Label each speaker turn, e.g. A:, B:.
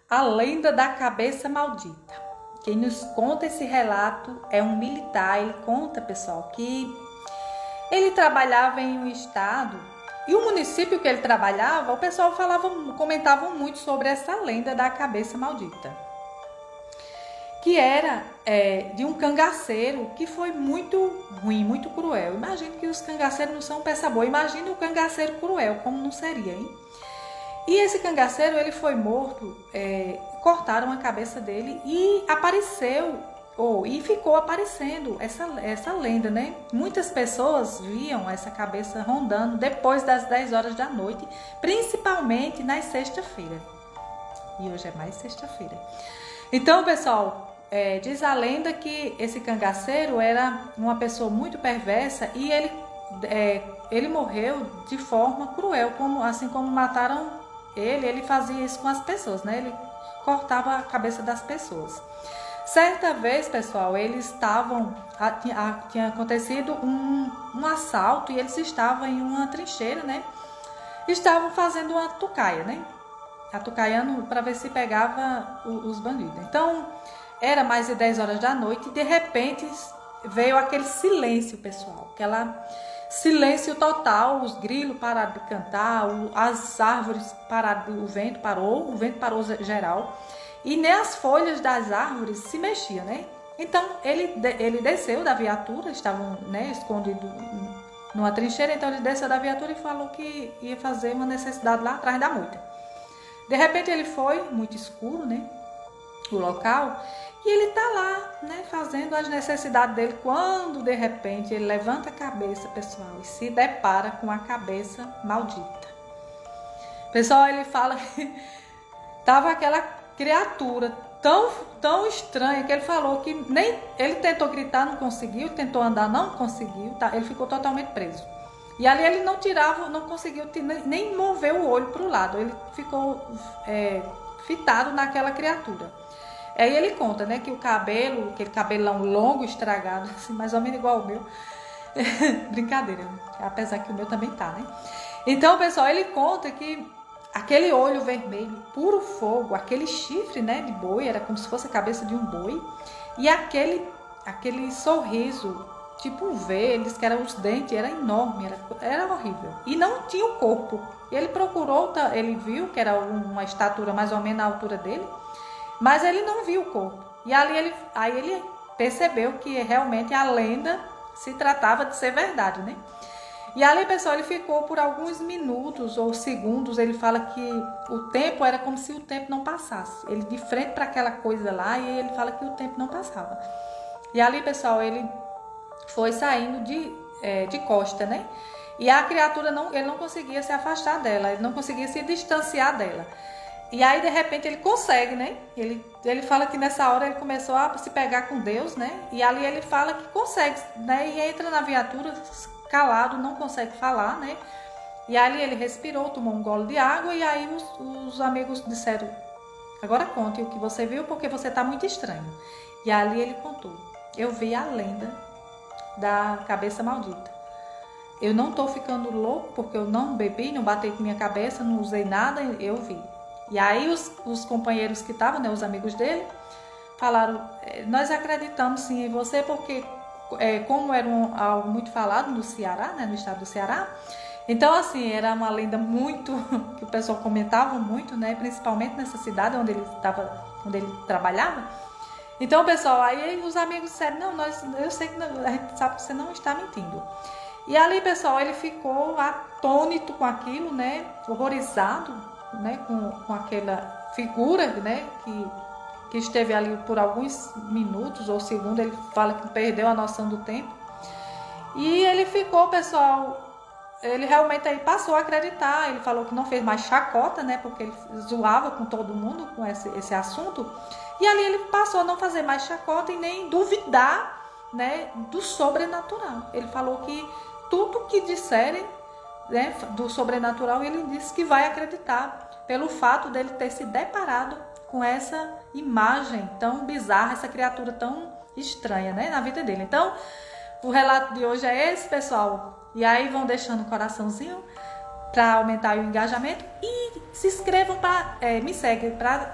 A: A lenda da cabeça maldita. Quem nos conta esse relato é um militar. Ele conta, pessoal, que ele trabalhava em um estado e o município que ele trabalhava, o pessoal comentava muito sobre essa lenda da cabeça maldita, que era de um cangaceiro que foi muito ruim, muito cruel. Imagine que os cangaceiros não são peça boa. Imagine o cangaceiro cruel, como não seria, hein? E esse cangaceiro, ele foi morto, cortaram a cabeça dele e apareceu, e ficou aparecendo essa lenda, né? Muitas pessoas viam essa cabeça rondando depois das 10 horas da noite, principalmente nas sexta-feira. E hoje é mais sexta-feira. Então, pessoal, diz a lenda que esse cangaceiro era uma pessoa muito perversa e ele morreu de forma cruel, assim como mataram ele fazia isso com as pessoas, né? Ele cortava a cabeça das pessoas. Certa vez, pessoal, eles estavam... Tinha acontecido um assalto e eles estavam em uma trincheira, né? Estavam fazendo uma tucaia, né? Atucaiando para ver se pegava os bandidos. Então, era mais de 10 horas da noite e, de repente, veio aquele silêncio, pessoal. Silêncio total, os grilos pararam de cantar, as árvores pararam, o vento parou geral e nem as folhas das árvores se mexiam, né? Então ele desceu da viatura, estavam, né, escondidos numa trincheira, então ele desceu da viatura e falou que ia fazer uma necessidade lá atrás da moita. De repente ele foi, muito escuro, né, o local, e ele tá lá, né, fazendo as necessidades dele, quando de repente ele levanta a cabeça, pessoal, e se depara com a cabeça maldita. Pessoal, ele fala que tava aquela criatura tão estranha que ele falou que nem ele tentou gritar, não conseguiu, tentou andar, não conseguiu, tá? Ele ficou totalmente preso. E ali ele não conseguiu nem mover o olho para o lado, ele ficou fitado naquela criatura. Aí ele conta, né, que o cabelo, aquele cabelão longo, estragado, assim, mais ou menos igual ao meu. Brincadeira, apesar que o meu também tá, né? Então, pessoal, ele conta que aquele olho vermelho, puro fogo, aquele chifre, né, de boi, era como se fosse a cabeça de um boi, e aquele sorriso, tipo um V, eles que eram os dentes, era enorme, era horrível. E não tinha o corpo. Ele procurou, ele viu que era uma estatura mais ou menos na altura dele, mas ele não viu o corpo. E aí ele percebeu que realmente a lenda se tratava de ser verdade, né? E ali, pessoal, ele ficou por alguns minutos ou segundos. Ele fala que o tempo era como se o tempo não passasse. Ele de frente para aquela coisa lá, e ele fala que o tempo não passava. E ali, pessoal, ele foi saindo de costa, né? E a criatura, ele não conseguia se afastar dela, ele não conseguia se distanciar dela. E aí, de repente, ele consegue, né? Ele fala que nessa hora ele começou a se pegar com Deus, né? E ali ele fala que consegue, né? E entra na viatura calado, não consegue falar, né? E ali ele respirou, tomou um gole de água e aí os amigos disseram: agora conte o que você viu, porque você tá muito estranho. E ali ele contou: eu vi a lenda da cabeça maldita. Eu não tô ficando louco porque eu não bebi, não batei com minha cabeça, não usei nada, eu vi. E aí os companheiros que estavam, né, os amigos dele, falaram: nós acreditamos sim em você, porque como era algo muito falado no Ceará, né, no estado do Ceará, então assim, era uma lenda muito, que o pessoal comentava muito, né, principalmente nessa cidade onde ele trabalhava. Então, pessoal, aí os amigos disseram: não, eu sei que a gente sabe que você não está mentindo. E ali, pessoal, ele ficou atônito com aquilo, né, horrorizado, né, com aquela figura, né, que esteve ali por alguns minutos ou segundos. Ele fala que perdeu a noção do tempo. E ele ficou, pessoal, ele realmente aí passou a acreditar. Ele falou que não fez mais chacota, né, porque ele zoava com todo mundo com esse assunto. E ali ele passou a não fazer mais chacota e nem duvidar, né, do sobrenatural. Ele falou que tudo que disserem, né, do sobrenatural, ele disse que vai acreditar, pelo fato dele ter se deparado com essa imagem tão bizarra, essa criatura tão estranha, né, na vida dele. Então, o relato de hoje é esse, pessoal. E aí vão deixando o coraçãozinho para aumentar o engajamento e se inscrevam, me seguem para